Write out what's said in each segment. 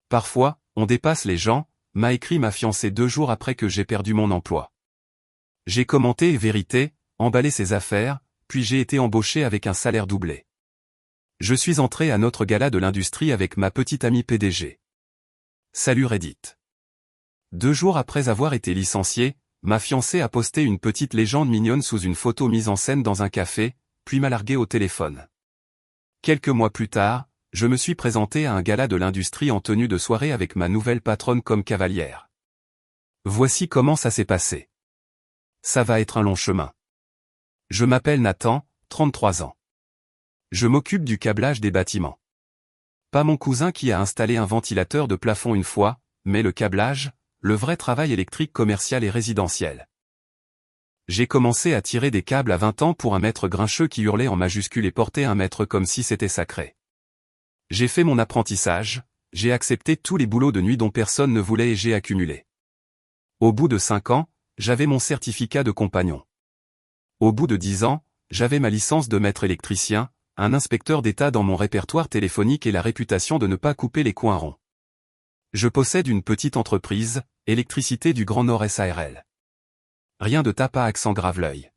Parfois, on dépasse les gens, m'a écrit ma fiancée 2 jours après que j'ai perdu mon emploi. J'ai commenté et vérité, emballé ses affaires, puis j'ai été embauché avec un salaire doublé. Je suis entré à notre gala de l'industrie avec ma petite amie PDG. Salut Reddit. 2 jours après avoir été licencié, ma fiancée a posté une petite légende mignonne sous une photo mise en scène dans un café, puis m'a largué au téléphone. Quelques mois plus tard, je me suis présenté à un gala de l'industrie en tenue de soirée avec ma nouvelle patronne comme cavalière. Voici comment ça s'est passé. Ça va être un long chemin. Je m'appelle Nathan, 33 ans. Je m'occupe du câblage des bâtiments. Pas mon cousin qui a installé un ventilateur de plafond une fois, mais le câblage, le vrai travail électrique commercial et résidentiel. J'ai commencé à tirer des câbles à 20 ans pour un maître grincheux qui hurlait en majuscule et portait un mètre comme si c'était sacré. J'ai fait mon apprentissage, j'ai accepté tous les boulots de nuit dont personne ne voulait et j'ai accumulé. Au bout de 5 ans, j'avais mon certificat de compagnon. Au bout de 10 ans, j'avais ma licence de maître électricien, un inspecteur d'État dans mon répertoire téléphonique et la réputation de ne pas couper les coins ronds. Je possède une petite entreprise, Électricité du Grand Nord SARL. Rien de tape à accent grave-l'œil.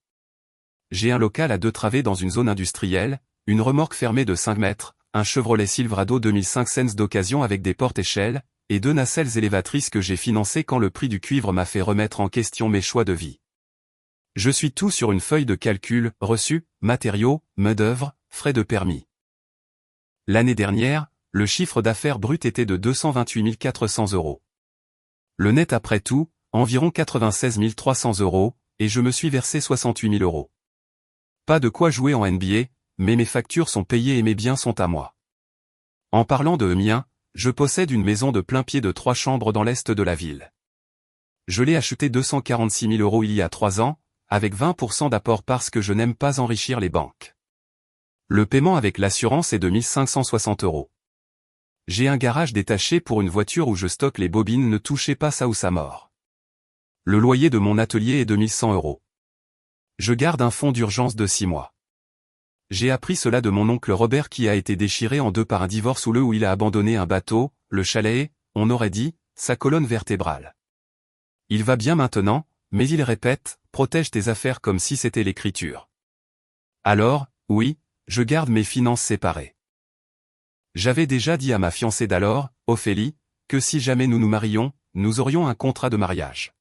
J'ai un local à 2 travées dans une zone industrielle, une remorque fermée de 5 mètres, un Chevrolet Silverado 2005 Sens d'occasion avec des porte-échelles, et 2 nacelles élévatrices que j'ai financées quand le prix du cuivre m'a fait remettre en question mes choix de vie. Je suis tout sur une feuille de calcul, reçus, matériaux, main-d'œuvre, frais de permis. L'année dernière, le chiffre d'affaires brut était de 228 400 €. Le net après tout, environ 96 300 €, et je me suis versé 68 000 €. Pas de quoi jouer en NBA, mais mes factures sont payées et mes biens sont à moi. En parlant de miens, je possède une maison de plein pied de 3 chambres dans l'est de la ville. Je l'ai achetée 246 000 € il y a 3 ans, avec 20% d'apport parce que je n'aime pas enrichir les banques. Le paiement avec l'assurance est de 1 560 €. J'ai un garage détaché pour une voiture où je stocke les bobines, ne touchez pas ça ou ça mort. Le loyer de mon atelier est de 1 100 €. Je garde un fonds d'urgence de 6 mois. J'ai appris cela de mon oncle Robert qui a été déchiré en 2 par un divorce où il a abandonné un bateau, le chalet, on aurait dit, sa colonne vertébrale. Il va bien maintenant, mais il répète, protège tes affaires comme si c'était l'écriture. Alors, oui, je garde mes finances séparées. J'avais déjà dit à ma fiancée d'alors, Ophélie, que si jamais nous nous marions, nous aurions un contrat de mariage.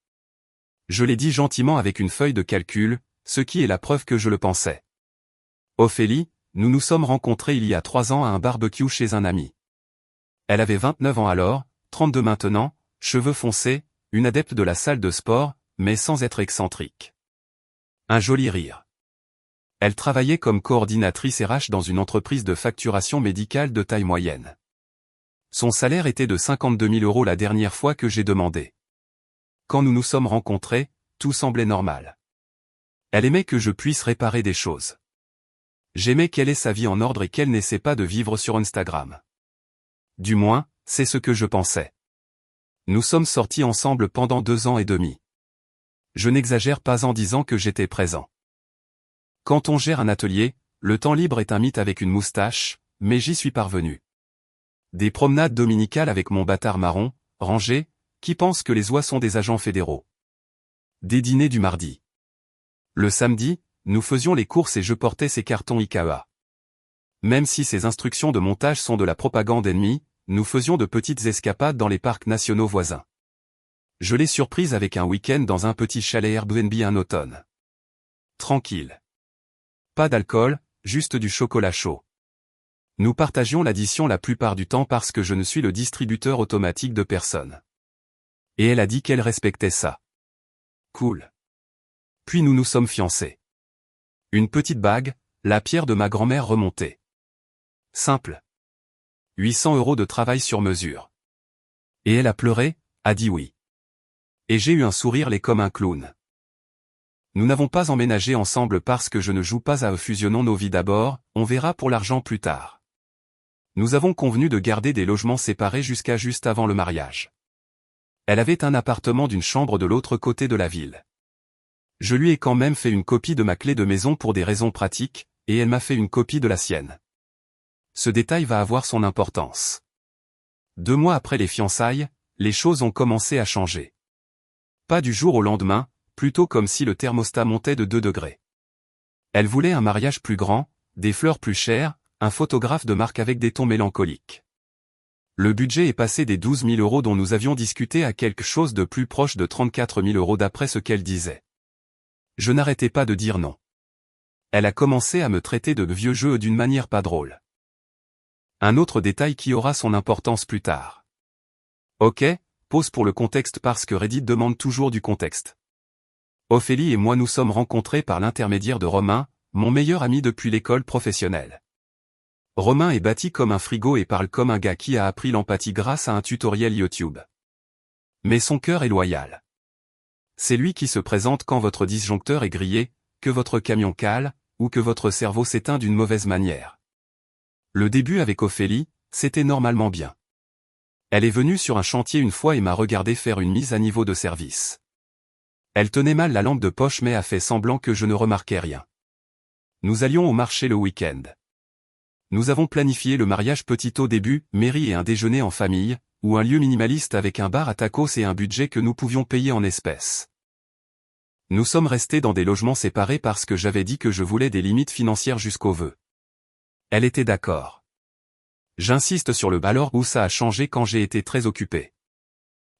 Je l'ai dit gentiment avec une feuille de calcul, ce qui est la preuve que je le pensais. Ophélie, nous nous sommes rencontrés il y a 3 ans à un barbecue chez un ami. Elle avait 29 ans alors, 32 maintenant, cheveux foncés, une adepte de la salle de sport, mais sans être excentrique. Un joli rire. Elle travaillait comme coordinatrice RH dans une entreprise de facturation médicale de taille moyenne. Son salaire était de 52 000 € la dernière fois que j'ai demandé. Quand nous nous sommes rencontrés, tout semblait normal. Elle aimait que je puisse réparer des choses. J'aimais qu'elle ait sa vie en ordre et qu'elle n'essaie pas de vivre sur Instagram. Du moins, c'est ce que je pensais. Nous sommes sortis ensemble pendant 2 ans et demi. Je n'exagère pas en disant que j'étais présent. Quand on gère un atelier, le temps libre est un mythe avec une moustache, mais j'y suis parvenu. Des promenades dominicales avec mon bâtard marron, rangé, qui pense que les oies sont des agents fédéraux. Des dîners du mardi. Le samedi, nous faisions les courses et je portais ces cartons IKEA. Même si ces instructions de montage sont de la propagande ennemie, nous faisions de petites escapades dans les parcs nationaux voisins. Je l'ai surprise avec un week-end dans un petit chalet Airbnb un automne. Tranquille. Pas d'alcool, juste du chocolat chaud. Nous partagions l'addition la plupart du temps parce que je ne suis le distributeur automatique de personne. Et elle a dit qu'elle respectait ça. Cool. Puis nous nous sommes fiancés. Une petite bague, la pierre de ma grand-mère remontée. Simple. 800 € de travail sur mesure. Et elle a pleuré, a dit oui. Et j'ai eu un sourire laid comme un clown. Nous n'avons pas emménagé ensemble parce que je ne joue pas à fusionnons nos vies d'abord, on verra pour l'argent plus tard. Nous avons convenu de garder des logements séparés jusqu'à juste avant le mariage. Elle avait un appartement d'une chambre de l'autre côté de la ville. Je lui ai quand même fait une copie de ma clé de maison pour des raisons pratiques, et elle m'a fait une copie de la sienne. Ce détail va avoir son importance. 2 mois après les fiançailles, les choses ont commencé à changer. Pas du jour au lendemain, plutôt comme si le thermostat montait de 2 degrés. Elle voulait un mariage plus grand, des fleurs plus chères, un photographe de marque avec des tons mélancoliques. Le budget est passé des 12 000 € dont nous avions discuté à quelque chose de plus proche de 34 000 € d'après ce qu'elle disait. Je n'arrêtais pas de dire non. Elle a commencé à me traiter de vieux jeu d'une manière pas drôle. Un autre détail qui aura son importance plus tard. Ok, pause pour le contexte parce que Reddit demande toujours du contexte. Ophélie et moi nous sommes rencontrés par l'intermédiaire de Romain, mon meilleur ami depuis l'école professionnelle. Romain est bâti comme un frigo et parle comme un gars qui a appris l'empathie grâce à un tutoriel YouTube. Mais son cœur est loyal. C'est lui qui se présente quand votre disjoncteur est grillé, que votre camion cale, ou que votre cerveau s'éteint d'une mauvaise manière. Le début avec Ophélie, c'était normalement bien. Elle est venue sur un chantier une fois et m'a regardé faire une mise à niveau de service. Elle tenait mal la lampe de poche mais a fait semblant que je ne remarquais rien. Nous allions au marché le week-end. Nous avons planifié le mariage petit au début, mairie et un déjeuner en famille, ou un lieu minimaliste avec un bar à tacos et un budget que nous pouvions payer en espèces. Nous sommes restés dans des logements séparés parce que j'avais dit que je voulais des limites financières jusqu'au vœu. Elle était d'accord. J'insiste sur le alors où ça a changé quand j'ai été très occupé.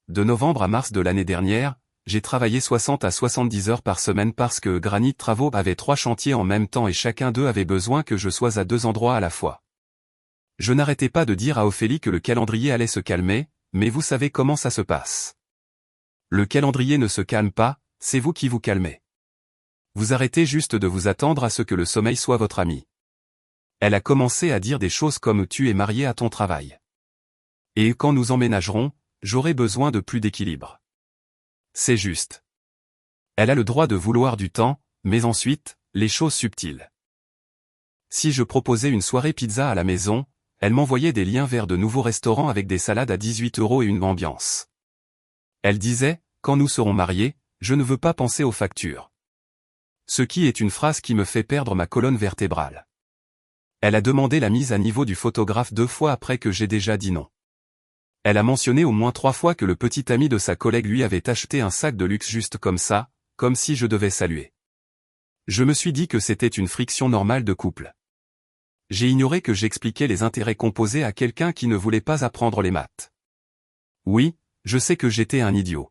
De novembre à mars de l'année dernière, j'ai travaillé 60 à 70 heures par semaine parce que Granit Travaux avait 3 chantiers en même temps et chacun d'eux avait besoin que je sois à 2 endroits à la fois. Je n'arrêtais pas de dire à Ophélie que le calendrier allait se calmer, mais vous savez comment ça se passe. Le calendrier ne se calme pas, c'est vous qui vous calmez. Vous arrêtez juste de vous attendre à ce que le sommeil soit votre ami. Elle a commencé à dire des choses comme « tu es marié à ton travail. Et quand nous emménagerons, j'aurai besoin de plus d'équilibre. » C'est juste. Elle a le droit de vouloir du temps, mais ensuite, les choses subtiles. Si je proposais une soirée pizza à la maison, elle m'envoyait des liens vers de nouveaux restaurants avec des salades à 18 € et une ambiance. Elle disait, quand nous serons mariés, je ne veux pas penser aux factures. Ce qui est une phrase qui me fait perdre ma colonne vertébrale. Elle a demandé la mise à niveau du photographe 2 fois après que j'ai déjà dit non. Elle a mentionné au moins 3 fois que le petit ami de sa collègue lui avait acheté un sac de luxe juste comme ça, comme si je devais saluer. Je me suis dit que c'était une friction normale de couple. J'ai ignoré que j'expliquais les intérêts composés à quelqu'un qui ne voulait pas apprendre les maths. Oui, je sais que j'étais un idiot.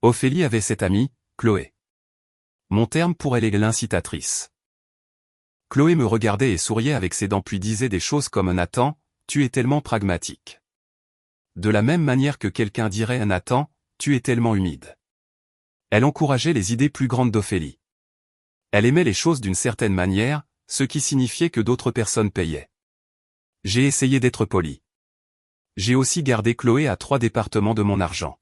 Ophélie avait cette amie, Chloé. Mon terme pour elle est l'incitatrice. Chloé me regardait et souriait avec ses dents puis disait des choses comme « Nathan, tu es tellement pragmatique. » De la même manière que quelqu'un dirait « Nathan, tu es tellement humide. » Elle encourageait les idées plus grandes d'Ophélie. Elle aimait les choses d'une certaine manière, ce qui signifiait que d'autres personnes payaient. J'ai essayé d'être poli. J'ai aussi gardé Chloé à 3 départements de mon argent.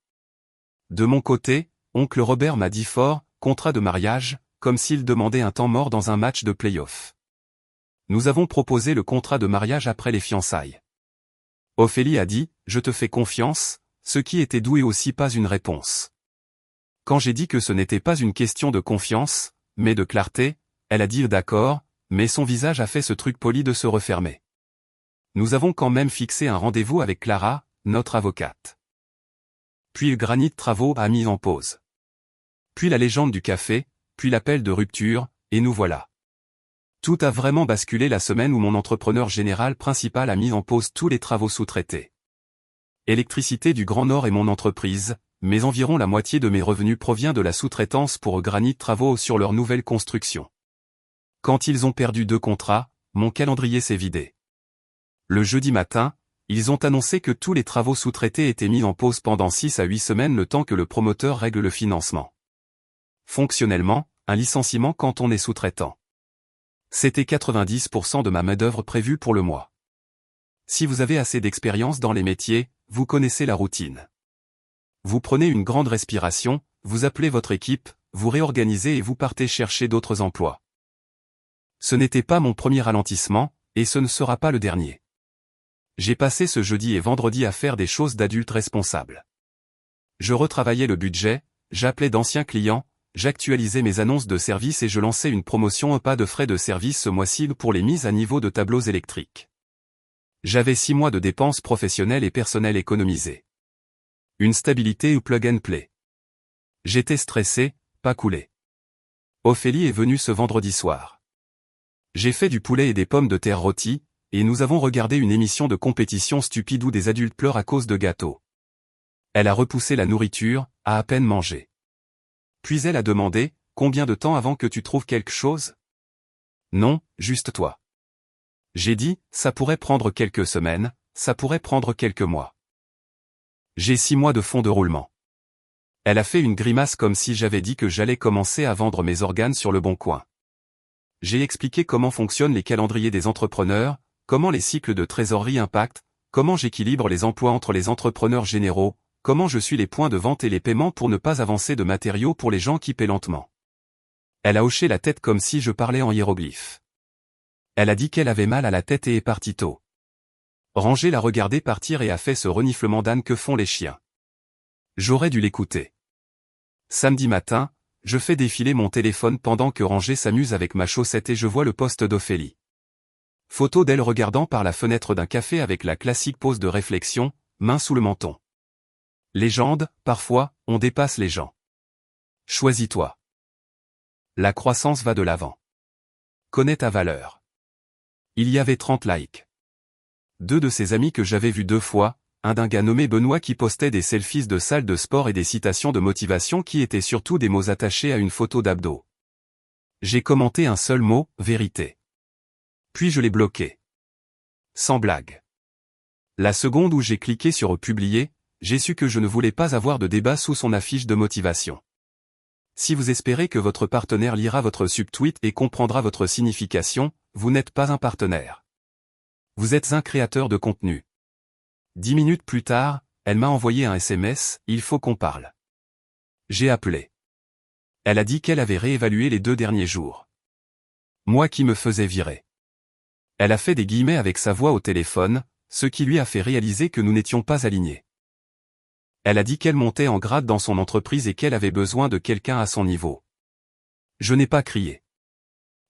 De mon côté, oncle Robert m'a dit fort, contrat de mariage, comme s'il demandait un temps mort dans un match de play-off. Nous avons proposé le contrat de mariage après les fiançailles. Ophélie a dit, je te fais confiance, ce qui était doux et aussi pas une réponse. Quand j'ai dit que ce n'était pas une question de confiance, mais de clarté, elle a dit d'accord, mais son visage a fait ce truc poli de se refermer. Nous avons quand même fixé un rendez-vous avec Clara, notre avocate. Puis Granit Travaux a mis en pause. Puis la légende du café, puis l'appel de rupture, et nous voilà. Tout a vraiment basculé la semaine où mon entrepreneur général principal a mis en pause tous les travaux sous-traités. Électricité du Grand Nord est mon entreprise, mais environ la moitié de mes revenus provient de la sous-traitance pour Granit Travaux sur leur nouvelle construction. Quand ils ont perdu 2 contrats, mon calendrier s'est vidé. Le jeudi matin, ils ont annoncé que tous les travaux sous-traités étaient mis en pause pendant 6 à 8 semaines le temps que le promoteur règle le financement. Fonctionnellement, un licenciement quand on est sous-traitant. C'était 90% de ma main-d'œuvre prévue pour le mois. Si vous avez assez d'expérience dans les métiers, vous connaissez la routine. Vous prenez une grande respiration, vous appelez votre équipe, vous réorganisez et vous partez chercher d'autres emplois. Ce n'était pas mon premier ralentissement, et ce ne sera pas le dernier. J'ai passé ce jeudi et vendredi à faire des choses d'adultes responsables. Je retravaillais le budget, j'appelais d'anciens clients, j'actualisais mes annonces de service et je lançais une promotion pas de frais de service ce mois-ci pour les mises à niveau de tableaux électriques. J'avais 6 mois de dépenses professionnelles et personnelles économisées. Une stabilité ou plug and play. J'étais stressé, pas coulé. Ophélie est venue ce vendredi soir. J'ai fait du poulet et des pommes de terre rôties, et nous avons regardé une émission de compétition stupide où des adultes pleurent à cause de gâteaux. Elle a repoussé la nourriture, a peine mangé. Puis elle a demandé, combien de temps avant que tu trouves quelque chose? Non, juste toi. J'ai dit, ça pourrait prendre quelques semaines, ça pourrait prendre quelques mois. J'ai 6 mois de fonds de roulement. Elle a fait une grimace comme si j'avais dit que j'allais commencer à vendre mes organes sur le bon coin. J'ai expliqué comment fonctionnent les calendriers des entrepreneurs, comment les cycles de trésorerie impactent, comment j'équilibre les emplois entre les entrepreneurs généraux, comment je suis les points de vente et les paiements pour ne pas avancer de matériaux pour les gens qui paient lentement. Elle a hoché la tête comme si je parlais en hiéroglyphes. Elle a dit qu'elle avait mal à la tête et est partie tôt. Ranger l'a regardé partir et a fait ce reniflement d'âne que font les chiens. J'aurais dû l'écouter. Samedi matin, je fais défiler mon téléphone pendant que Ranger s'amuse avec ma chaussette et je vois le post d'Ophélie. Photo d'elle regardant par la fenêtre d'un café avec la classique pose de réflexion, main sous le menton. Légende, parfois, on dépasse les gens. Choisis-toi. La croissance va de l'avant. Connais ta valeur. Il y avait 30 likes. 2 de ses amis que j'avais vus 2 fois, un d'un gars nommé Benoît qui postait des selfies de salles de sport et des citations de motivation qui étaient surtout des mots attachés à une photo d'abdos. J'ai commenté un seul mot, vérité. Puis je l'ai bloqué. Sans blague. La seconde où j'ai cliqué sur publier, j'ai su que je ne voulais pas avoir de débat sous son affiche de motivation. Si vous espérez que votre partenaire lira votre subtweet et comprendra votre signification, vous n'êtes pas un partenaire. Vous êtes un créateur de contenu. 10 minutes plus tard, elle m'a envoyé un SMS, il faut qu'on parle. J'ai appelé. Elle a dit qu'elle avait réévalué les 2 derniers jours. Moi qui me faisais virer. Elle a fait des guillemets avec sa voix au téléphone, ce qui lui a fait réaliser que nous n'étions pas alignés. Elle a dit qu'elle montait en grade dans son entreprise et qu'elle avait besoin de quelqu'un à son niveau. Je n'ai pas crié.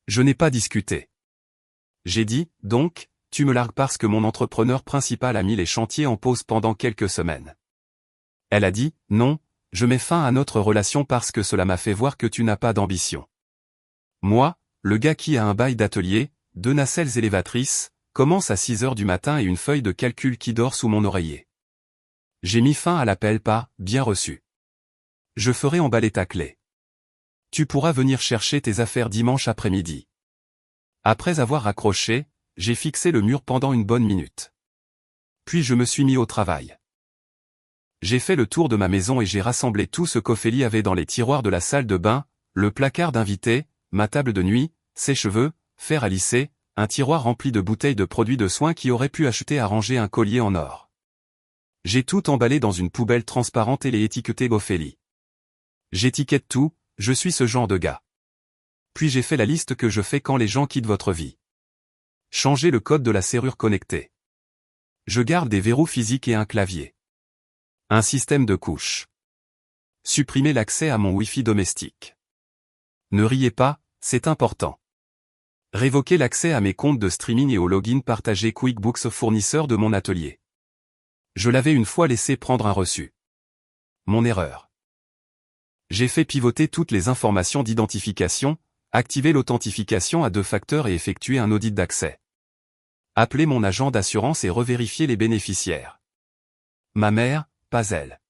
Je n'ai pas discuté. J'ai dit, donc, tu me largues parce que mon entrepreneur principal a mis les chantiers en pause pendant quelques semaines. Elle a dit, non, je mets fin à notre relation parce que cela m'a fait voir que tu n'as pas d'ambition. Moi, le gars qui a un bail d'atelier, 2 nacelles élévatrices, commence à 6 heures du matin et une feuille de calcul qui dort sous mon oreiller. J'ai mis fin à l'appel pas, bien reçu. Je ferai emballer ta clé. Tu pourras venir chercher tes affaires dimanche après-midi. Après avoir raccroché, j'ai fixé le mur pendant une bonne minute. Puis je me suis mis au travail. J'ai fait le tour de ma maison et j'ai rassemblé tout ce qu'Ophélie avait dans les tiroirs de la salle de bain, le placard d'invité, ma table de nuit, ses cheveux, fer à lisser, un tiroir rempli de bouteilles de produits de soins qui auraient pu acheter à ranger un collier en or. J'ai tout emballé dans une poubelle transparente et les étiqueté Ophélie. J'étiquette tout, je suis ce genre de gars. Puis j'ai fait la liste que je fais quand les gens quittent votre vie. Changer le code de la serrure connectée. Je garde des verrous physiques et un clavier. Un système de couches. Supprimer l'accès à mon Wi-Fi domestique. Ne riez pas, c'est important. Révoquer l'accès à mes comptes de streaming et au login partagé QuickBooks fournisseur de mon atelier. Je l'avais une fois laissé prendre un reçu. Mon erreur. J'ai fait pivoter toutes les informations d'identification, activer l'authentification à 2 facteurs et effectuer un audit d'accès. Appeler mon agent d'assurance et revérifier les bénéficiaires. Ma mère, pas elle.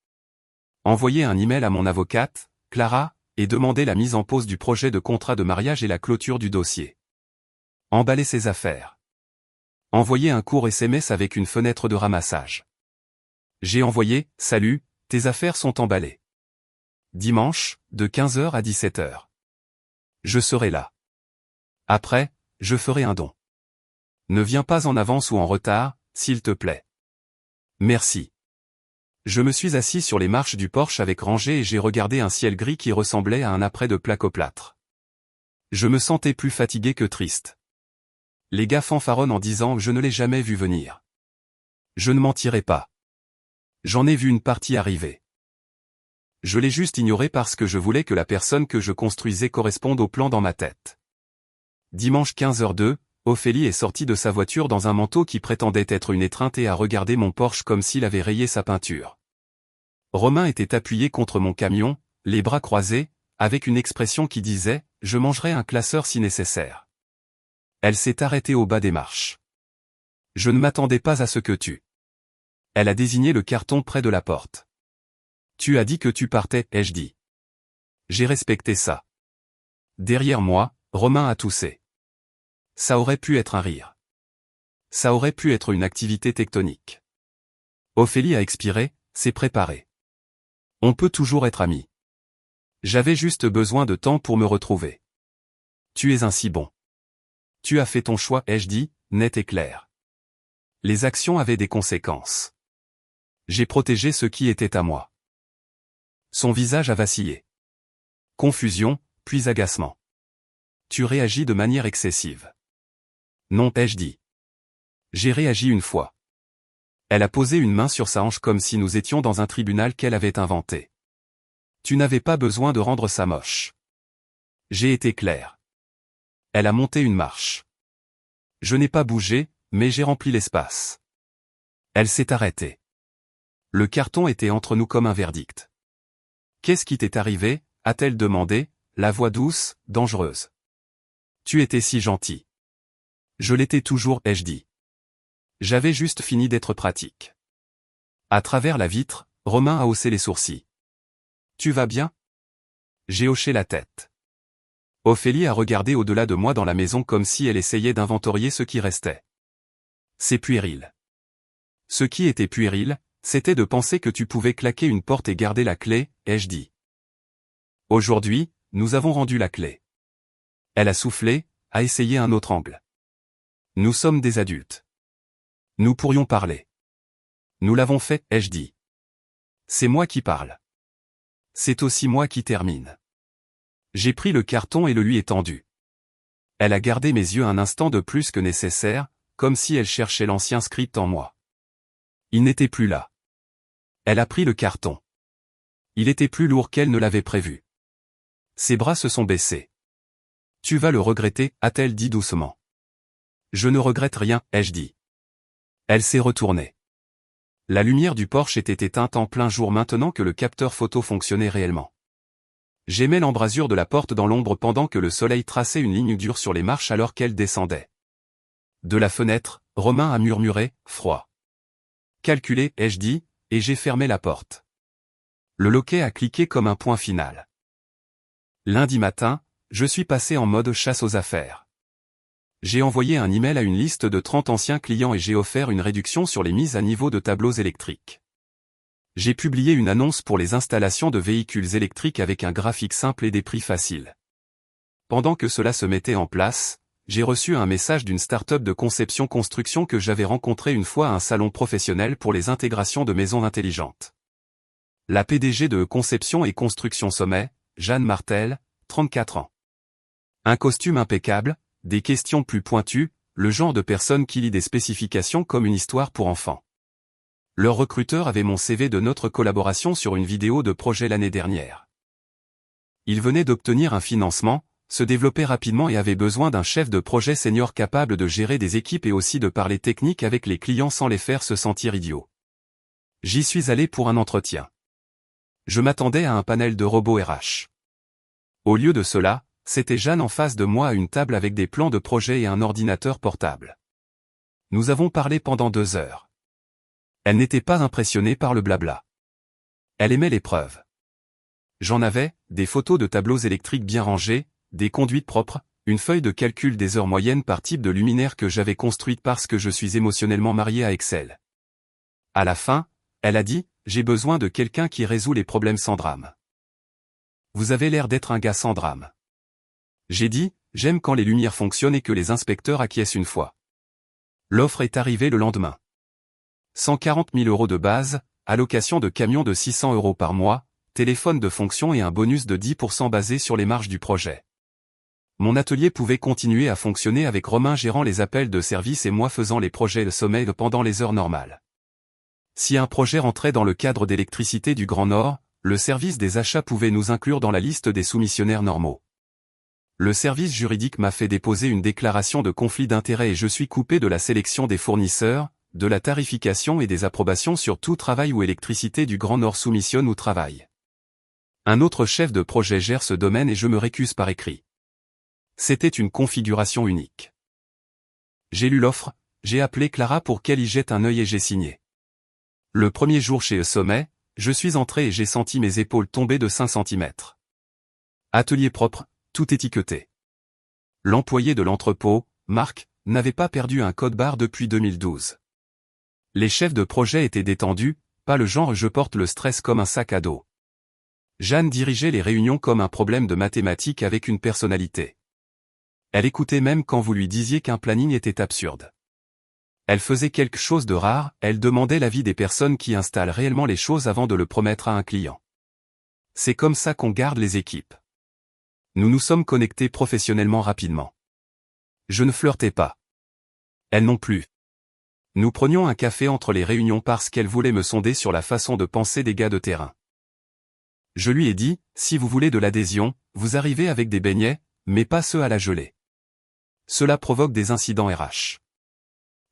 Envoyer un email à mon avocate, Clara, et demander la mise en pause du projet de contrat de mariage et la clôture du dossier. Emballer ses affaires. Envoyer un court SMS avec une fenêtre de ramassage. J'ai envoyé, salut, tes affaires sont emballées. Dimanche, de 15h à 17h. Je serai là. Après, je ferai un don. Ne viens pas en avance ou en retard, s'il te plaît. Merci. Je me suis assis sur les marches du porche avec Ranger et j'ai regardé un ciel gris qui ressemblait à un après de plaque au plâtre. Je me sentais plus fatigué que triste. Les gars fanfaronnent en disant que je ne l'ai jamais vu venir. Je ne mentirai pas. J'en ai vu une partie arriver. Je l'ai juste ignoré parce que je voulais que la personne que je construisais corresponde au plan dans ma tête. Dimanche 15h02, Ophélie est sortie de sa voiture dans un manteau qui prétendait être une étreinte et a regardé mon Porsche comme s'il avait rayé sa peinture. Romain était appuyé contre mon camion, les bras croisés, avec une expression qui disait « Je mangerai un classeur si nécessaire ». Elle s'est arrêtée au bas des marches. « Je ne m'attendais pas à ce que tu... » Elle a désigné le carton près de la porte. « Tu as dit que tu partais, ai-je dit. J'ai respecté ça. » Derrière moi, Romain a toussé. Ça aurait pu être un rire. Ça aurait pu être une activité tectonique. Ophélie a expiré, s'est préparée. On peut toujours être amis. J'avais juste besoin de temps pour me retrouver. Tu es ainsi bon. Tu as fait ton choix, ai-je dit, net et clair. Les actions avaient des conséquences. J'ai protégé ce qui était à moi. Son visage a vacillé. Confusion, puis agacement. Tu réagis de manière excessive. Non, ai-je dit. J'ai réagi une fois. Elle a posé une main sur sa hanche comme si nous étions dans un tribunal qu'elle avait inventé. Tu n'avais pas besoin de rendre ça moche. J'ai été clair. Elle a monté une marche. Je n'ai pas bougé, mais j'ai rempli l'espace. Elle s'est arrêtée. Le carton était entre nous comme un verdict. Qu'est-ce qui t'est arrivé, a-t-elle demandé, la voix douce, dangereuse. Tu étais si gentil. Je l'étais toujours, ai-je dit. J'avais juste fini d'être pratique. À travers la vitre, Romain a haussé les sourcils. Tu vas bien? J'ai hoché la tête. Ophélie a regardé au-delà de moi dans la maison comme si elle essayait d'inventorier ce qui restait. C'est puéril. Ce qui était puéril, c'était de penser que tu pouvais claquer une porte et garder la clé, ai-je dit. Aujourd'hui, nous avons rendu la clé. Elle a soufflé, a essayé un autre angle. Nous sommes des adultes. Nous pourrions parler. Nous l'avons fait, ai-je dit. C'est moi qui parle. C'est aussi moi qui termine. J'ai pris le carton et le lui ai tendu. Elle a gardé mes yeux un instant de plus que nécessaire, comme si elle cherchait l'ancien script en moi. Il n'était plus là. Elle a pris le carton. Il était plus lourd qu'elle ne l'avait prévu. Ses bras se sont baissés. Tu vas le regretter, a-t-elle dit doucement. Je ne regrette rien, ai-je dit. Elle s'est retournée. La lumière du Porsche était éteinte en plein jour maintenant que le capteur photo fonctionnait réellement. J'aimais l'embrasure de la porte dans l'ombre pendant que le soleil traçait une ligne dure sur les marches alors qu'elle descendait. De la fenêtre, Romain a murmuré, froid. Calculé, ai-je dit, et j'ai fermé la porte. Le loquet a cliqué comme un point final. Lundi matin, je suis passé en mode chasse aux affaires. J'ai envoyé un email à une liste de 30 anciens clients et j'ai offert une réduction sur les mises à niveau de tableaux électriques. J'ai publié une annonce pour les installations de véhicules électriques avec un graphique simple et des prix faciles. Pendant que cela se mettait en place, j'ai reçu un message d'une start-up de conception-construction que j'avais rencontrée une fois à un salon professionnel pour les intégrations de maisons intelligentes. La PDG de Conception et Construction Sommet, Jeanne Martel, 34 ans. Un costume impeccable, des questions plus pointues, le genre de personne qui lit des spécifications comme une histoire pour enfants. Leur recruteur avait mon CV de notre collaboration sur une vidéo de projet l'année dernière. Il venait d'obtenir un financement, se développait rapidement et avait besoin d'un chef de projet senior capable de gérer des équipes et aussi de parler technique avec les clients sans les faire se sentir idiots. J'y suis allé pour un entretien. Je m'attendais à un panel de robots RH. Au lieu de cela, c'était Jeanne en face de moi à une table avec des plans de projet et un ordinateur portable. Nous avons parlé pendant 2 heures. Elle n'était pas impressionnée par le blabla. Elle aimait les preuves. J'en avais, des photos de tableaux électriques bien rangés, des conduites propres, une feuille de calcul des heures moyennes par type de luminaire que j'avais construite parce que je suis émotionnellement marié à Excel. À la fin, elle a dit, j'ai besoin de quelqu'un qui résout les problèmes sans drame. Vous avez l'air d'être un gars sans drame. J'ai dit, j'aime quand les lumières fonctionnent et que les inspecteurs acquiescent une fois. L'offre est arrivée le lendemain. 140 000 € de base, allocation de camion de 600 € par mois, téléphone de fonction et un bonus de 10% basé sur les marges du projet. Mon atelier pouvait continuer à fonctionner avec Romain gérant les appels de service et moi faisant les projets de sommeil pendant les heures normales. Si un projet rentrait dans le cadre d'électricité du Grand Nord, le service des achats pouvait nous inclure dans la liste des soumissionnaires normaux. Le service juridique m'a fait déposer une déclaration de conflit d'intérêts et je suis coupé de la sélection des fournisseurs, de la tarification et des approbations sur tout travail ou électricité du Grand Nord soumissionne ou travail. Un autre chef de projet gère ce domaine et je me récuse par écrit. C'était une configuration unique. J'ai lu l'offre, j'ai appelé Clara pour qu'elle y jette un œil et j'ai signé. Le premier jour chez Sommet, je suis entré et j'ai senti mes épaules tomber de 5 cm. Atelier propre, tout étiqueté. L'employé de l'entrepôt, Marc, n'avait pas perdu un code-barre depuis 2012. Les chefs de projet étaient détendus, pas le genre je porte le stress comme un sac à dos. Jeanne dirigeait les réunions comme un problème de mathématiques avec une personnalité. Elle écoutait même quand vous lui disiez qu'un planning était absurde. Elle faisait quelque chose de rare, elle demandait l'avis des personnes qui installent réellement les choses avant de le promettre à un client. C'est comme ça qu'on garde les équipes. Nous nous sommes connectés professionnellement rapidement. Je ne flirtais pas. Elle non plus. Nous prenions un café entre les réunions parce qu'elle voulait me sonder sur la façon de penser des gars de terrain. Je lui ai dit, si vous voulez de l'adhésion, vous arrivez avec des beignets, mais pas ceux à la gelée. Cela provoque des incidents RH.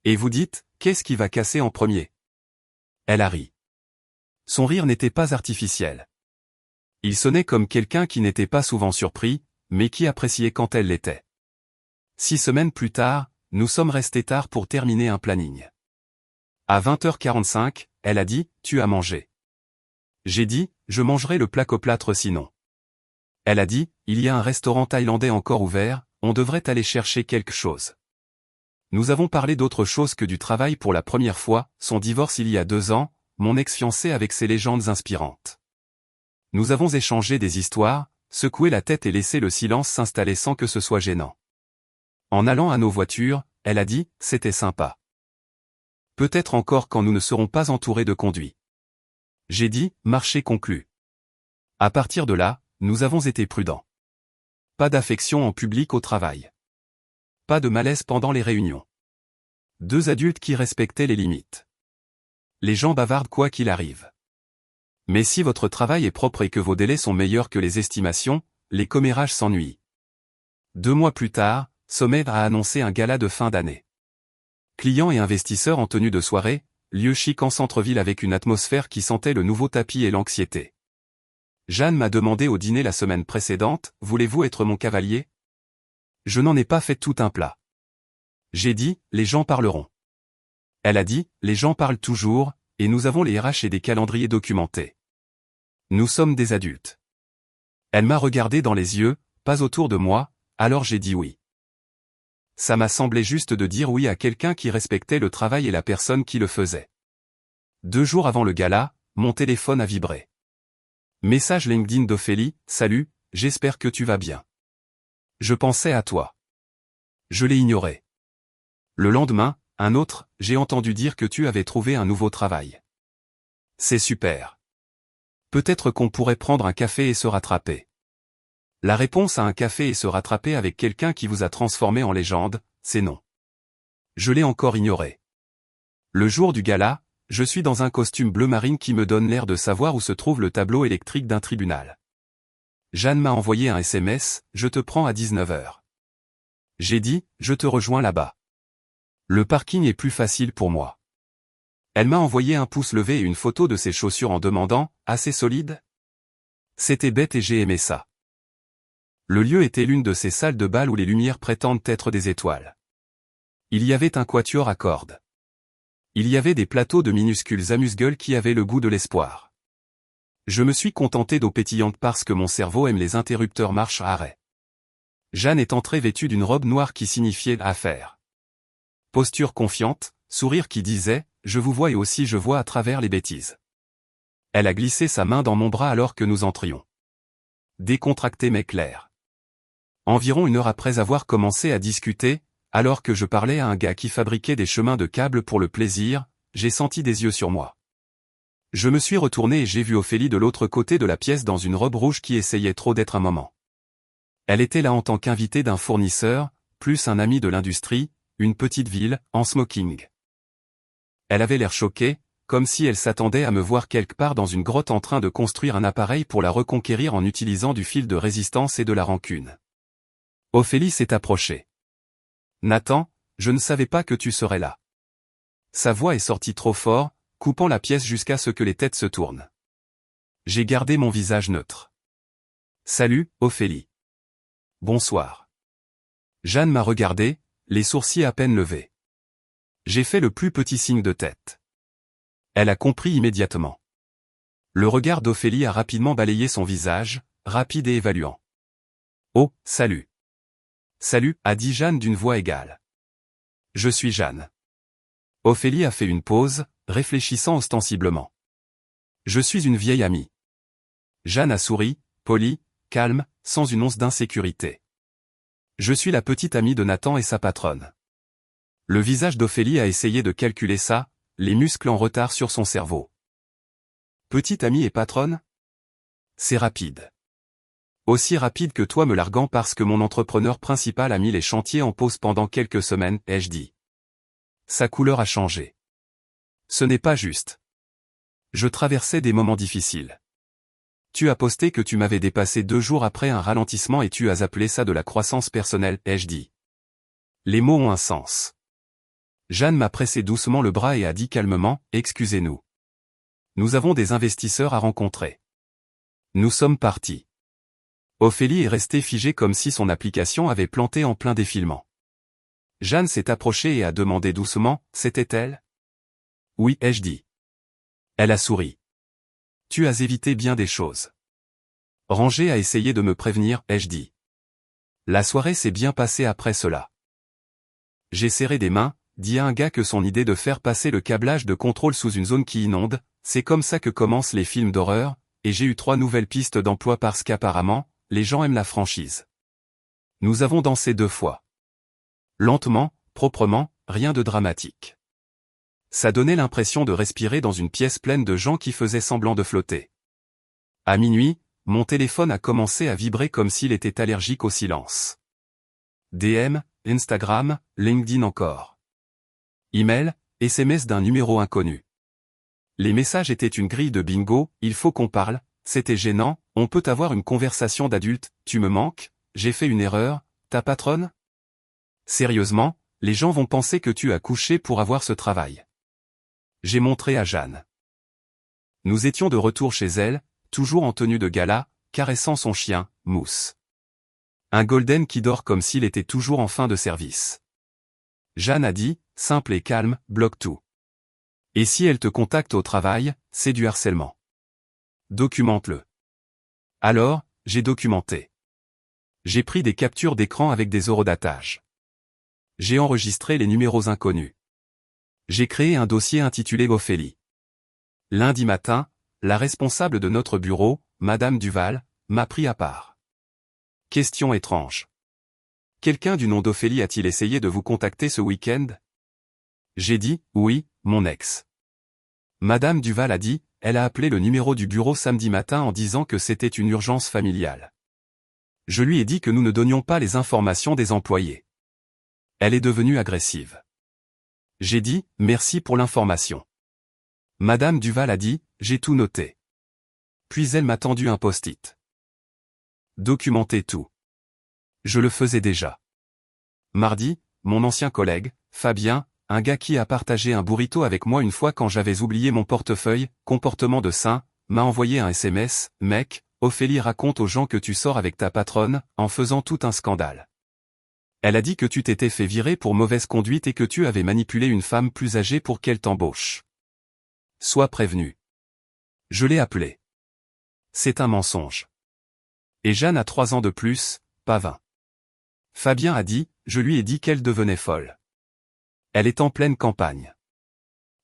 Et vous dites, qu'est-ce qui va casser en premier? Elle a ri. Son rire n'était pas artificiel. Il sonnait comme quelqu'un qui n'était pas souvent surpris, mais qui appréciait quand elle l'était. 6 semaines plus tard, nous sommes restés tard pour terminer un planning. À 20h45, elle a dit, tu as mangé. J'ai dit, je mangerai le plat au plâtre sinon. Elle a dit, il y a un restaurant thaïlandais encore ouvert, on devrait aller chercher quelque chose. Nous avons parlé d'autre chose que du travail pour la première fois, son divorce il y a 2 ans, mon ex-fiancé avec ses légendes inspirantes. Nous avons échangé des histoires, secoué la tête et laissé le silence s'installer sans que ce soit gênant. En allant à nos voitures, elle a dit, c'était sympa. Peut-être encore quand nous ne serons pas entourés de conduits. J'ai dit, marché conclu. À partir de là, nous avons été prudents. Pas d'affection en public au travail. Pas de malaise pendant les réunions. 2 adultes qui respectaient les limites. Les gens bavardent quoi qu'il arrive. Mais si votre travail est propre et que vos délais sont meilleurs que les estimations, les commérages s'ennuient. 2 mois plus tard, Sommet a annoncé un gala de fin d'année. Clients et investisseurs en tenue de soirée, lieu chic en centre-ville avec une atmosphère qui sentait le nouveau tapis et l'anxiété. Jeanne m'a demandé au dîner la semaine précédente, voulez-vous être mon cavalier? Je n'en ai pas fait tout un plat. J'ai dit, les gens parleront. Elle a dit, les gens parlent toujours, et nous avons les RH et des calendriers documentés. Nous sommes des adultes. Elle m'a regardé dans les yeux, pas autour de moi, alors j'ai dit oui. Ça m'a semblé juste de dire oui à quelqu'un qui respectait le travail et la personne qui le faisait. 2 jours avant le gala, mon téléphone a vibré. Message LinkedIn d'Ophélie, salut, j'espère que tu vas bien. Je pensais à toi. Je l'ai ignoré. Le lendemain, un autre, j'ai entendu dire que tu avais trouvé un nouveau travail. C'est super. Peut-être qu'on pourrait prendre un café et se rattraper. La réponse à un café et se rattraper avec quelqu'un qui vous a transformé en légende, c'est non. Je l'ai encore ignoré. Le jour du gala, je suis dans un costume bleu marine qui me donne l'air de savoir où se trouve le tableau électrique d'un tribunal. Jeanne m'a envoyé un SMS, je te prends à 19h. J'ai dit, je te rejoins là-bas. Le parking est plus facile pour moi. Elle m'a envoyé un pouce levé et une photo de ses chaussures en demandant, assez solide? C'était bête et j'ai aimé ça. Le lieu était l'une de ces salles de bal où les lumières prétendent être des étoiles. Il y avait un quatuor à cordes. Il y avait des plateaux de minuscules amuse-gueules qui avaient le goût de l'espoir. Je me suis contenté d'eau pétillante parce que mon cerveau aime les interrupteurs marche-arrêt. Jeanne est entrée vêtue d'une robe noire qui signifiait affaire. Posture confiante, sourire qui disait, je vous vois et aussi je vois à travers les bêtises. Elle a glissé sa main dans mon bras alors que nous entrions. Décontracté mais clair. Environ 1 heure après avoir commencé à discuter, alors que je parlais à un gars qui fabriquait des chemins de câbles pour le plaisir, j'ai senti des yeux sur moi. Je me suis retourné et j'ai vu Ophélie de l'autre côté de la pièce dans une robe rouge qui essayait trop d'être un moment. Elle était là en tant qu'invitée d'un fournisseur, plus un ami de l'industrie, une petite ville, en smoking. Elle avait l'air choquée, comme si elle s'attendait à me voir quelque part dans une grotte en train de construire un appareil pour la reconquérir en utilisant du fil de résistance et de la rancune. Ophélie s'est approchée. Nathan, je ne savais pas que tu serais là. Sa voix est sortie trop fort, coupant la pièce jusqu'à ce que les têtes se tournent. J'ai gardé mon visage neutre. Salut, Ophélie. Bonsoir. Jeanne m'a regardé, les sourcils à peine levés. J'ai fait le plus petit signe de tête. Elle a compris immédiatement. Le regard d'Ophélie a rapidement balayé son visage, rapide et évaluant. Oh, salut. Salut, a dit Jeanne d'une voix égale. Je suis Jeanne. Ophélie a fait une pause, réfléchissant ostensiblement. Je suis une vieille amie. Jeanne a souri, polie, calme, sans une once d'insécurité. Je suis la petite amie de Nathan et sa patronne. Le visage d'Ophélie a essayé de calculer ça, les muscles en retard sur son cerveau. Petite amie et patronne? C'est rapide. Aussi rapide que toi me larguant parce que mon entrepreneur principal a mis les chantiers en pause pendant quelques semaines, ai-je dit. Sa couleur a changé. Ce n'est pas juste. Je traversais des moments difficiles. Tu as posté que tu m'avais dépassé 2 jours après un ralentissement et tu as appelé ça de la croissance personnelle, ai-je dit. Les mots ont un sens. Jeanne m'a pressé doucement le bras et a dit calmement, excusez-nous. Nous avons des investisseurs à rencontrer. Nous sommes partis. Ophélie est restée figée comme si son application avait planté en plein défilement. Jeanne s'est approchée et a demandé doucement, c'était elle? Oui, ai-je dit. Elle a souri. Tu as évité bien des choses. Ranger a essayé de me prévenir, ai-je dit. La soirée s'est bien passée après cela. J'ai serré des mains, dit à un gars que son idée de faire passer le câblage de contrôle sous une zone qui inonde, c'est comme ça que commencent les films d'horreur, et j'ai eu 3 nouvelles pistes d'emploi parce qu'apparemment, les gens aiment la franchise. Nous avons dansé 2 fois. Lentement, proprement, rien de dramatique. Ça donnait l'impression de respirer dans une pièce pleine de gens qui faisaient semblant de flotter. À minuit, mon téléphone a commencé à vibrer comme s'il était allergique au silence. DM, Instagram, LinkedIn encore. Email, SMS d'un numéro inconnu. Les messages étaient une grille de bingo, il faut qu'on parle, c'était gênant, on peut avoir une conversation d'adulte, tu me manques, j'ai fait une erreur, ta patronne? Sérieusement, les gens vont penser que tu as couché pour avoir ce travail. J'ai montré à Jeanne. Nous étions de retour chez elle, toujours en tenue de gala, caressant son chien, Mousse. Un golden qui dort comme s'il était toujours en fin de service. Jeanne a dit, simple et calme, bloque tout. Et si elle te contacte au travail, c'est du harcèlement. Documente-le. Alors, j'ai documenté. J'ai pris des captures d'écran avec des horodatage. J'ai enregistré les numéros inconnus. J'ai créé un dossier intitulé Ophélie. Lundi matin, la responsable de notre bureau, Madame Duval, m'a pris à part. Question étrange. Quelqu'un du nom d'Ophélie a-t-il essayé de vous contacter ce week-end? J'ai dit, oui, mon ex. Madame Duval a dit, elle a appelé le numéro du bureau samedi matin en disant que c'était une urgence familiale. Je lui ai dit que nous ne donnions pas les informations des employés. Elle est devenue agressive. J'ai dit, merci pour l'information. Madame Duval a dit, j'ai tout noté. Puis elle m'a tendu un post-it. Documenter tout. Je le faisais déjà. Mardi, mon ancien collègue, Fabien, un gars qui a partagé un burrito avec moi une fois quand j'avais oublié mon portefeuille, comportement de saint, m'a envoyé un SMS, mec, Ophélie raconte aux gens que tu sors avec ta patronne, en faisant tout un scandale. Elle a dit que tu t'étais fait virer pour mauvaise conduite et que tu avais manipulé une femme plus âgée pour qu'elle t'embauche. Sois prévenu. Je l'ai appelé. C'est un mensonge. Et Jeanne a 3 ans de plus, pas 20. Fabien a dit, je lui ai dit qu'elle devenait folle. Elle est en pleine campagne.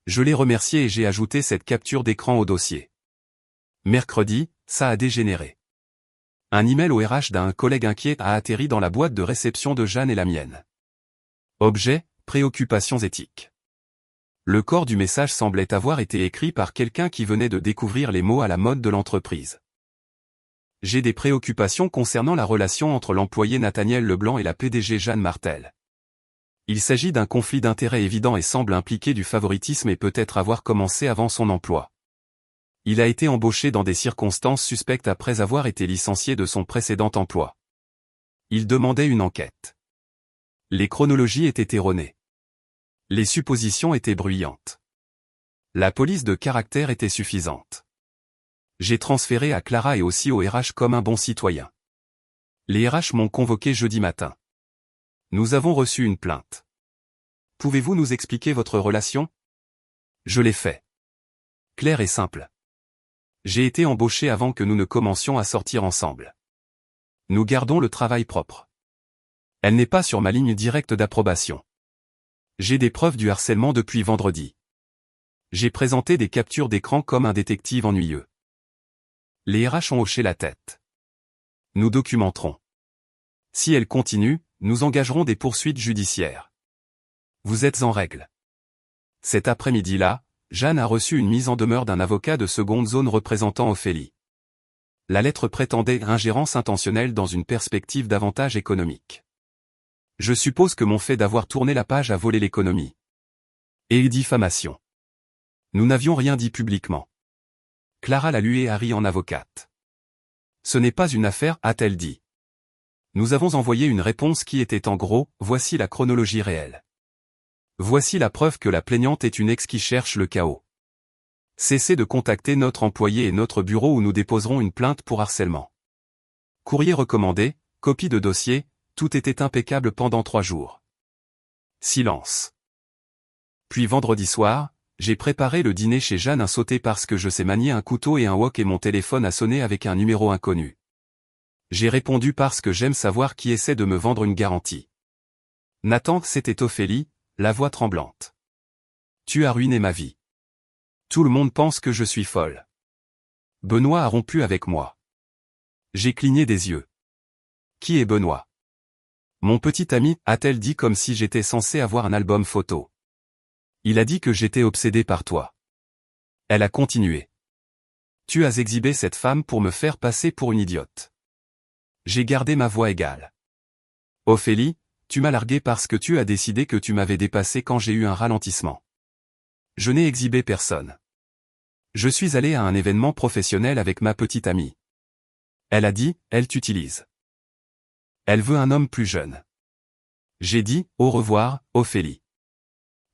Je l'ai remercié et j'ai ajouté cette capture d'écran au dossier. Mercredi, ça a dégénéré. Un email au RH d'un collègue inquiet a atterri dans la boîte de réception de Jeanne et la mienne. Objet, préoccupations éthiques. Le corps du message semblait avoir été écrit par quelqu'un qui venait de découvrir les mots à la mode de l'entreprise. J'ai des préoccupations concernant la relation entre l'employé Nathaniel Leblanc et la PDG Jeanne Martel. Il s'agit d'un conflit d'intérêts évident et semble impliquer du favoritisme et peut-être avoir commencé avant son emploi. Il a été embauché dans des circonstances suspectes après avoir été licencié de son précédent emploi. Il demandait une enquête. Les chronologies étaient erronées. Les suppositions étaient bruyantes. La police de caractère était suffisante. J'ai transféré à Clara et aussi au RH comme un bon citoyen. Les RH m'ont convoqué jeudi matin. Nous avons reçu une plainte. Pouvez-vous nous expliquer votre relation? Je l'ai fait. Clair et simple. J'ai été embauché avant que nous ne commencions à sortir ensemble. Nous gardons le travail propre. Elle n'est pas sur ma ligne directe d'approbation. J'ai des preuves du harcèlement depuis vendredi. J'ai présenté des captures d'écran comme un détective ennuyeux. Les RH ont hoché la tête. Nous documenterons. Si elle continue, nous engagerons des poursuites judiciaires. Vous êtes en règle. Cet après-midi-là, Jeanne a reçu une mise en demeure d'un avocat de seconde zone représentant Ophélie. La lettre prétendait ingérence intentionnelle dans une perspective d'avantage économique. Je suppose que mon fait d'avoir tourné la page a volé l'économie. Et diffamation. Nous n'avions rien dit publiquement. Clara l'a lu et a ri en avocate. Ce n'est pas une affaire, a-t-elle dit. Nous avons envoyé une réponse qui était en gros, voici la chronologie réelle. Voici la preuve que la plaignante est une ex qui cherche le chaos. Cessez de contacter notre employé et notre bureau où nous déposerons une plainte pour harcèlement. Courrier recommandé, copie de dossier, tout était impeccable pendant 3 jours. Silence. Puis vendredi soir, j'ai préparé le dîner chez Jeanne, un sauté parce que je sais manier un couteau et un wok et mon téléphone a sonné avec un numéro inconnu. J'ai répondu parce que j'aime savoir qui essaie de me vendre une garantie. Nathan, c'était Ophélie, la voix tremblante. Tu as ruiné ma vie. Tout le monde pense que je suis folle. Benoît a rompu avec moi. J'ai cligné des yeux. Qui est Benoît? Mon petit ami, a-t-elle dit comme si j'étais censé avoir un album photo. Il a dit que j'étais obsédé par toi. Elle a continué. Tu as exhibé cette femme pour me faire passer pour une idiote. J'ai gardé ma voix égale. Ophélie, tu m'as largué parce que tu as décidé que tu m'avais dépassé quand j'ai eu un ralentissement. Je n'ai exhibé personne. Je suis allé à un événement professionnel avec ma petite amie. Elle a dit, elle t'utilise. Elle veut un homme plus jeune. J'ai dit, au revoir, Ophélie.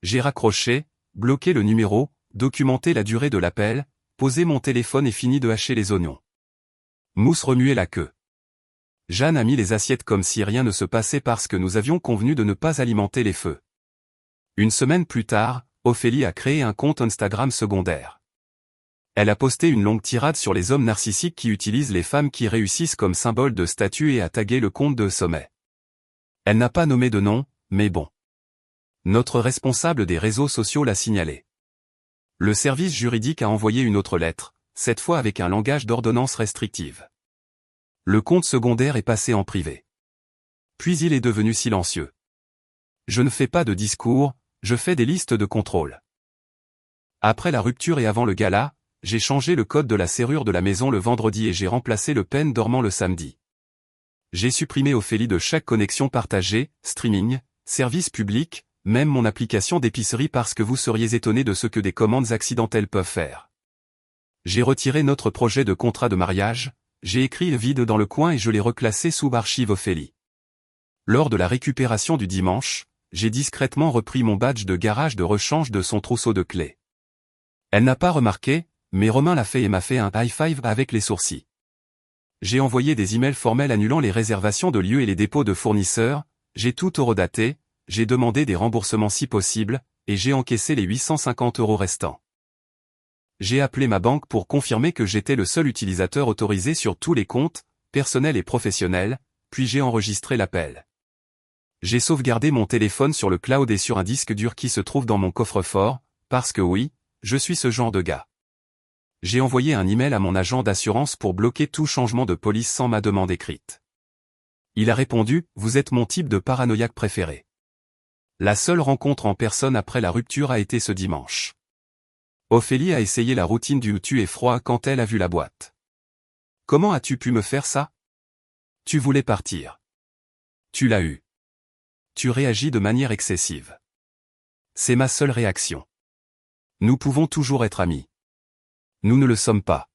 J'ai raccroché, bloqué le numéro, documenté la durée de l'appel, posé mon téléphone et fini de hacher les oignons. Mousse remuait la queue. Jeanne a mis les assiettes comme si rien ne se passait parce que nous avions convenu de ne pas alimenter les feux. Une semaine plus tard, Ophélie a créé un compte Instagram secondaire. Elle a posté une longue tirade sur les hommes narcissiques qui utilisent les femmes qui réussissent comme symbole de statut et a tagué le compte de sommet. Elle n'a pas nommé de nom, mais bon. Notre responsable des réseaux sociaux l'a signalé. Le service juridique a envoyé une autre lettre, cette fois avec un langage d'ordonnance restrictive. Le compte secondaire est passé en privé. Puis il est devenu silencieux. Je ne fais pas de discours, je fais des listes de contrôle. Après la rupture et avant le gala, j'ai changé le code de la serrure de la maison le vendredi et j'ai remplacé le pen dormant le samedi. J'ai supprimé Ophélie de chaque connexion partagée, streaming, service public, même mon application d'épicerie parce que vous seriez étonné de ce que des commandes accidentelles peuvent faire. J'ai retiré notre projet de contrat de mariage, j'ai écrit vide dans le coin et je l'ai reclassé sous archive Ophélie. Lors de la récupération du dimanche, j'ai discrètement repris mon badge de garage de rechange de son trousseau de clés. Elle n'a pas remarqué, mais Romain l'a fait et m'a fait un high five avec les sourcils. J'ai envoyé des emails formels annulant les réservations de lieux et les dépôts de fournisseurs, j'ai tout horodaté, j'ai demandé des remboursements si possible, et j'ai encaissé les 850 € restants. J'ai appelé ma banque pour confirmer que j'étais le seul utilisateur autorisé sur tous les comptes, personnels et professionnels, puis j'ai enregistré l'appel. J'ai sauvegardé mon téléphone sur le cloud et sur un disque dur qui se trouve dans mon coffre-fort, parce que oui, je suis ce genre de gars. J'ai envoyé un email à mon agent d'assurance pour bloquer tout changement de police sans ma demande écrite. Il a répondu, vous êtes mon type de paranoïaque préféré. La seule rencontre en personne après la rupture a été ce dimanche. Ophélie a essayé la routine du tu es froid quand elle a vu la boîte. Comment as-tu pu me faire ça? Tu voulais partir. Tu l'as eu. Tu réagis de manière excessive. C'est ma seule réaction. Nous pouvons toujours être amis. Nous ne le sommes pas.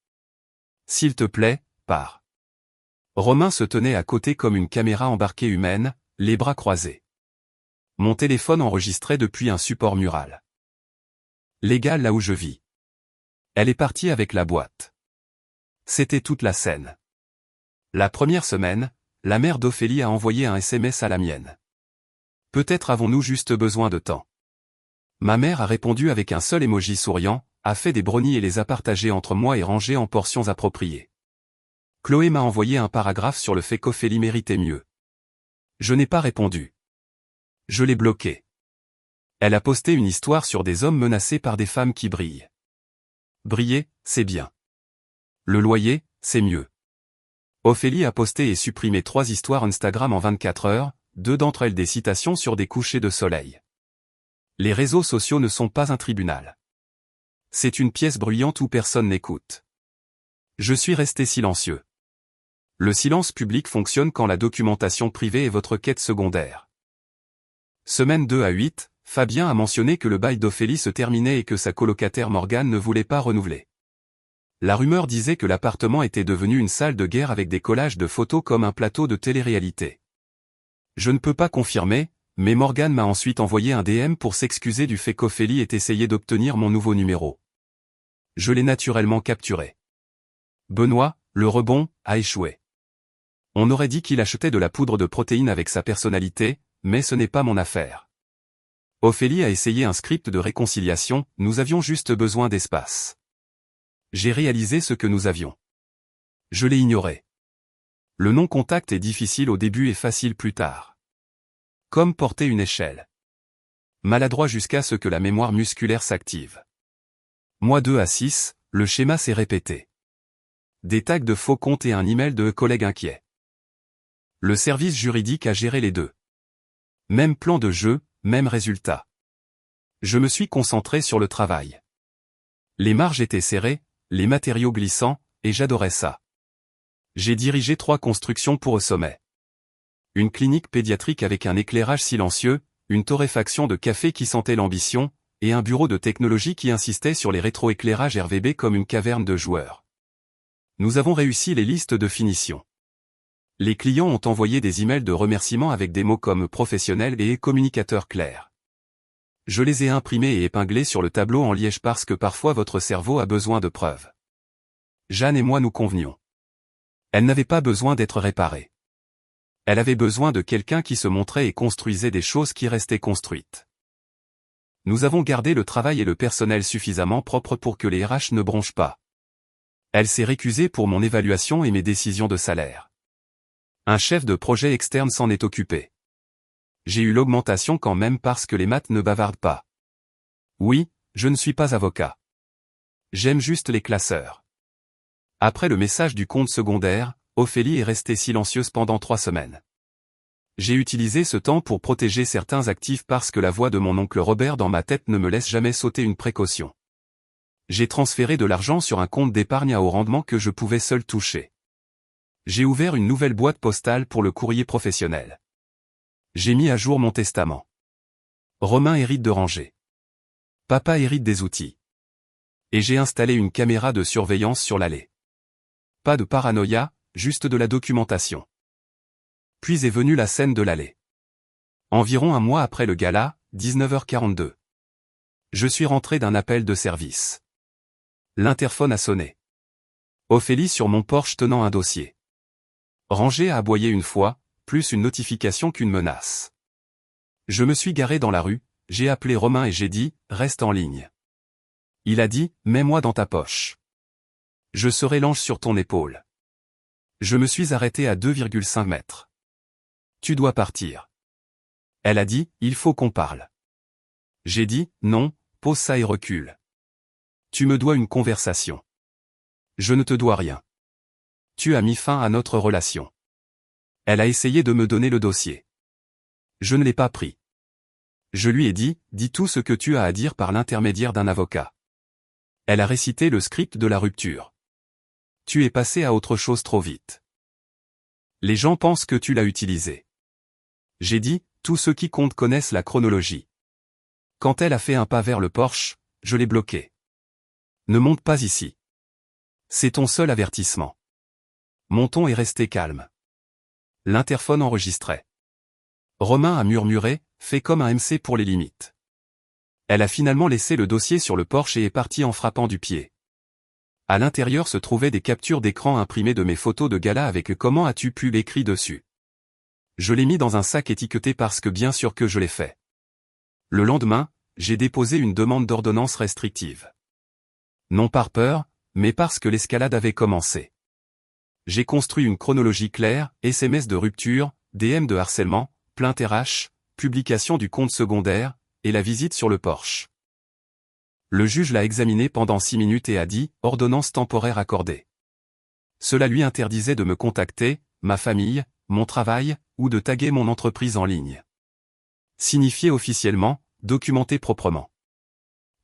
S'il te plaît, pars. Romain se tenait à côté comme une caméra embarquée humaine, les bras croisés. Mon téléphone enregistrait depuis un support mural. Légal là où je vis. Elle est partie avec la boîte. C'était toute la scène. La première semaine, la mère d'Ophélie a envoyé un SMS à la mienne. Peut-être avons-nous juste besoin de temps. Ma mère a répondu avec un seul emoji souriant, a fait des brownies et les a partagés entre moi et rangés en portions appropriées. Chloé m'a envoyé un paragraphe sur le fait qu'Ophélie méritait mieux. Je n'ai pas répondu. Je l'ai bloquée. Elle a posté une histoire sur des hommes menacés par des femmes qui brillent. Briller, c'est bien. Le loyer, c'est mieux. Ophélie a posté et supprimé 3 histoires Instagram en 24 heures, 2 d'entre elles des citations sur des couchers de soleil. Les réseaux sociaux ne sont pas un tribunal. C'est une pièce bruyante où personne n'écoute. Je suis resté silencieux. Le silence public fonctionne quand la documentation privée est votre quête secondaire. Semaine 2 à 8, Fabien a mentionné que le bail d'Ophélie se terminait et que sa colocataire Morgane ne voulait pas renouveler. La rumeur disait que l'appartement était devenu une salle de guerre avec des collages de photos comme un plateau de télé-réalité. Je ne peux pas confirmer, mais Morgane m'a ensuite envoyé un DM pour s'excuser du fait qu'Ophélie ait essayé d'obtenir mon nouveau numéro. Je l'ai naturellement capturé. Benoît, le rebond, a échoué. On aurait dit qu'il achetait de la poudre de protéines avec sa personnalité, mais ce n'est pas mon affaire. Ophélie a essayé un script de réconciliation, nous avions juste besoin d'espace. J'ai réalisé ce que nous avions. Je l'ai ignoré. Le non-contact est difficile au début et facile plus tard. Comme porter une échelle. Maladroit jusqu'à ce que la mémoire musculaire s'active. Mois 2 à 6, le schéma s'est répété. Des tags de faux comptes et un email de collègues inquiets. Le service juridique a géré les deux. Même plan de jeu, même résultat. Je me suis concentré sur le travail. Les marges étaient serrées, les matériaux glissants, et j'adorais ça. J'ai dirigé 3 constructions pour au sommet. Une clinique pédiatrique avec un éclairage silencieux, une torréfaction de café qui sentait l'ambition, et un bureau de technologie qui insistait sur les rétroéclairages RVB comme une caverne de joueurs. Nous avons réussi les listes de finition. Les clients ont envoyé des emails de remerciements avec des mots comme professionnel et communicateur clair. Je les ai imprimés et épinglés sur le tableau en liège parce que parfois votre cerveau a besoin de preuves. Jeanne et moi nous convenions. Elle n'avait pas besoin d'être réparée. Elle avait besoin de quelqu'un qui se montrait et construisait des choses qui restaient construites. Nous avons gardé le travail et le personnel suffisamment propres pour que les RH ne bronchent pas. Elle s'est récusée pour mon évaluation et mes décisions de salaire. Un chef de projet externe s'en est occupé. J'ai eu l'augmentation quand même parce que les maths ne bavardent pas. Oui, je ne suis pas avocat. J'aime juste les classeurs. Après le message du compte secondaire, Ophélie est restée silencieuse pendant 3 semaines. J'ai utilisé ce temps pour protéger certains actifs parce que la voix de mon oncle Robert dans ma tête ne me laisse jamais sauter une précaution. J'ai transféré de l'argent sur un compte d'épargne à haut rendement que je pouvais seul toucher. J'ai ouvert une nouvelle boîte postale pour le courrier professionnel. J'ai mis à jour mon testament. Romain hérite de ranger. Papa hérite des outils. Et j'ai installé une caméra de surveillance sur l'allée. Pas de paranoïa, juste de la documentation. Puis est venue la scène de l'allée. Environ un mois après le gala, 19h42. Je suis rentré d'un appel de service. L'interphone a sonné. Ophélie sur mon porche tenant un dossier. Rangé a aboyé une fois, plus une notification qu'une menace. Je me suis garé dans la rue, j'ai appelé Romain et j'ai dit, reste en ligne. Il a dit, mets-moi dans ta poche. Je serai l'ange sur ton épaule. Je me suis arrêté à 2,5 mètres. Tu dois partir. Elle a dit, il faut qu'on parle. J'ai dit, non, pose ça et recule. Tu me dois une conversation. Je ne te dois rien. Tu as mis fin à notre relation. Elle a essayé de me donner le dossier. Je ne l'ai pas pris. Je lui ai dit, dis tout ce que tu as à dire par l'intermédiaire d'un avocat. Elle a récité le script de la rupture. Tu es passé à autre chose trop vite. Les gens pensent que tu l'as utilisé. J'ai dit, tous ceux qui comptent connaissent la chronologie. Quand elle a fait un pas vers le porche, je l'ai bloqué. Ne monte pas ici. C'est ton seul avertissement. Mon ton est resté calme. L'interphone enregistrait. Romain a murmuré, fait comme un MC pour les limites. Elle a finalement laissé le dossier sur le porche et est partie en frappant du pied. À l'intérieur se trouvaient des captures d'écran imprimées de mes photos de gala avec comment as-tu pu l'écrit dessus. Je l'ai mis dans un sac étiqueté parce que bien sûr que je l'ai fait. Le lendemain, j'ai déposé une demande d'ordonnance restrictive. Non par peur, mais parce que l'escalade avait commencé. J'ai construit une chronologie claire, SMS de rupture, DM de harcèlement, plainte RH, publication du compte secondaire, et la visite sur le porche. Le juge l'a examiné pendant 6 minutes et a dit « ordonnance temporaire accordée ». Cela lui interdisait de me contacter, ma famille, mon travail, ou de taguer mon entreprise en ligne. Signifié officiellement, documenté proprement.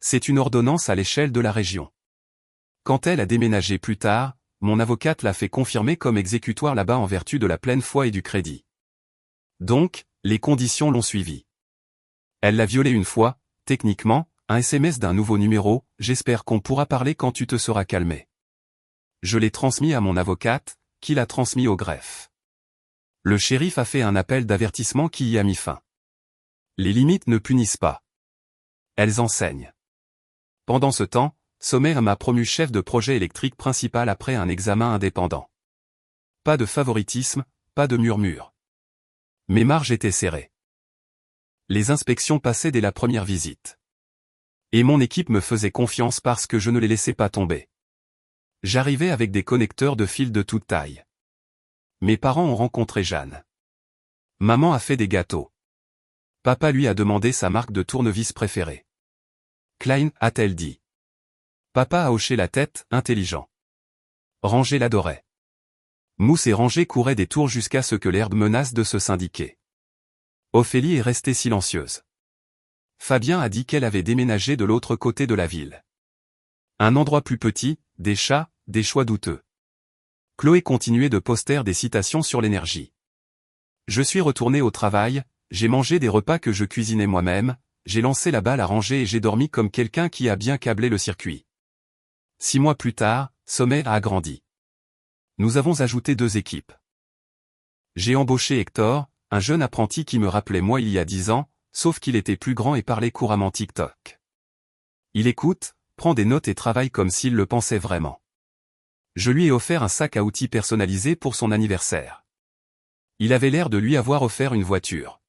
C'est une ordonnance à l'échelle de la région. Quand elle a déménagé plus tard, mon avocate l'a fait confirmer comme exécutoire là-bas en vertu de la pleine foi et du crédit. Donc, les conditions l'ont suivi. Elle l'a violé une fois, techniquement, un SMS d'un nouveau numéro, j'espère qu'on pourra parler quand tu te seras calmé. Je l'ai transmis à mon avocate, qui l'a transmis au greffe. Le shérif a fait un appel d'avertissement qui y a mis fin. Les limites ne punissent pas. Elles enseignent. Pendant ce temps, Sommer m'a promu chef de projet électrique principal après un examen indépendant. Pas de favoritisme, pas de murmure. Mes marges étaient serrées. Les inspections passaient dès la première visite. Et mon équipe me faisait confiance parce que je ne les laissais pas tomber. J'arrivais avec des connecteurs de fil de toute taille. Mes parents ont rencontré Jeanne. Maman a fait des gâteaux. Papa lui a demandé sa marque de tournevis préférée. Klein, a-t-elle dit. Papa a hoché la tête, intelligent. Rangé l'adorait. Mousse et Rangé couraient des tours jusqu'à ce que l'herbe menace de se syndiquer. Ophélie est restée silencieuse. Fabien a dit qu'elle avait déménagé de l'autre côté de la ville. Un endroit plus petit, des chats, des choix douteux. Chloé continuait de poster des citations sur l'énergie. Je suis retourné au travail, j'ai mangé des repas que je cuisinais moi-même, j'ai lancé la balle à ranger et j'ai dormi comme quelqu'un qui a bien câblé le circuit. 6 mois plus tard, Sommet a agrandi. Nous avons ajouté 2 équipes. J'ai embauché Hector, un jeune apprenti qui me rappelait moi il y a 10 ans, sauf qu'il était plus grand et parlait couramment TikTok. Il écoute, prend des notes et travaille comme s'il le pensait vraiment. Je lui ai offert un sac à outils personnalisé pour son anniversaire. Il avait l'air de lui avoir offert une voiture.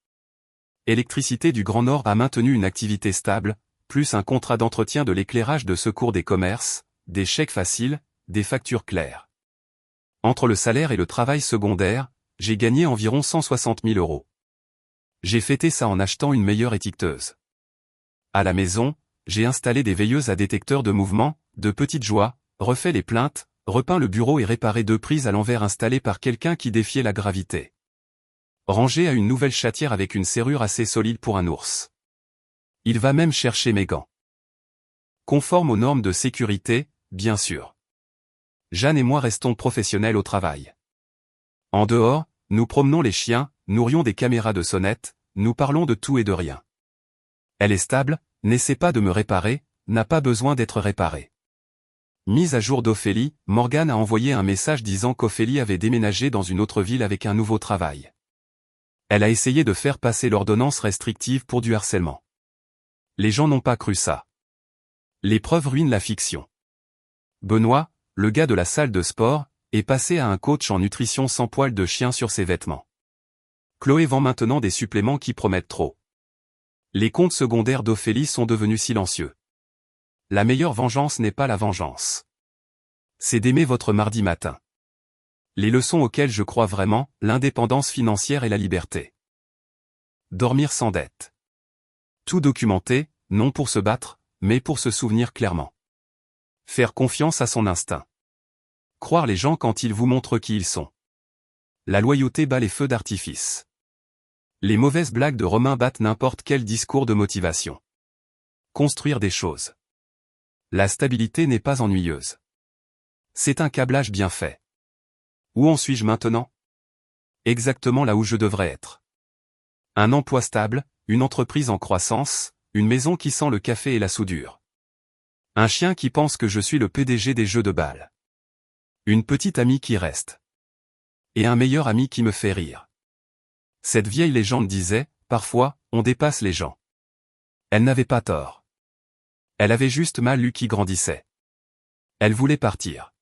Électricité du Grand Nord a maintenu une activité stable, plus un contrat d'entretien de l'éclairage de secours des commerces, des chèques faciles, des factures claires. Entre le salaire et le travail secondaire, j'ai gagné environ 160 000 €. J'ai fêté ça en achetant une meilleure étiqueteuse. À la maison, j'ai installé des veilleuses à détecteur de mouvement, de petites joies, refait les plaintes, repeint le bureau et réparé 2 prises à l'envers installées par quelqu'un qui défiait la gravité. Rangé à une nouvelle chatière avec une serrure assez solide pour un ours. Il va même chercher mes gants. Conforme aux normes de sécurité, bien sûr. Jeanne et moi restons professionnels au travail. En dehors, nous promenons les chiens, nourrions des caméras de sonnette, nous parlons de tout et de rien. Elle est stable, n'essaie pas de me réparer, n'a pas besoin d'être réparée. Mise à jour d'Ophélie, Morgane a envoyé un message disant qu'Ophélie avait déménagé dans une autre ville avec un nouveau travail. Elle a essayé de faire passer l'ordonnance restrictive pour du harcèlement. Les gens n'ont pas cru ça. Les preuves ruinent la fiction. Benoît, le gars de la salle de sport, est passé à un coach en nutrition sans poil de chien sur ses vêtements. Chloé vend maintenant des suppléments qui promettent trop. Les comptes secondaires d'Ophélie sont devenus silencieux. La meilleure vengeance n'est pas la vengeance. C'est d'aimer votre mardi matin. Les leçons auxquelles je crois vraiment, l'indépendance financière et la liberté. Dormir sans dette. Tout documenter, non pour se battre, mais pour se souvenir clairement. Faire confiance à son instinct. Croire les gens quand ils vous montrent qui ils sont. La loyauté bat les feux d'artifice. Les mauvaises blagues de Romain battent n'importe quel discours de motivation. Construire des choses. La stabilité n'est pas ennuyeuse. C'est un câblage bien fait. Où en suis-je maintenant? Exactement là où je devrais être. Un emploi stable, une entreprise en croissance, une maison qui sent le café et la soudure. Un chien qui pense que je suis le PDG des jeux de balle. Une petite amie qui reste. et un meilleur ami qui me fait rire. Cette vieille légende disait, parfois, on dépasse les gens. Elle n'avait pas tort. Elle avait juste mal lu qui grandissait. Elle voulait partir.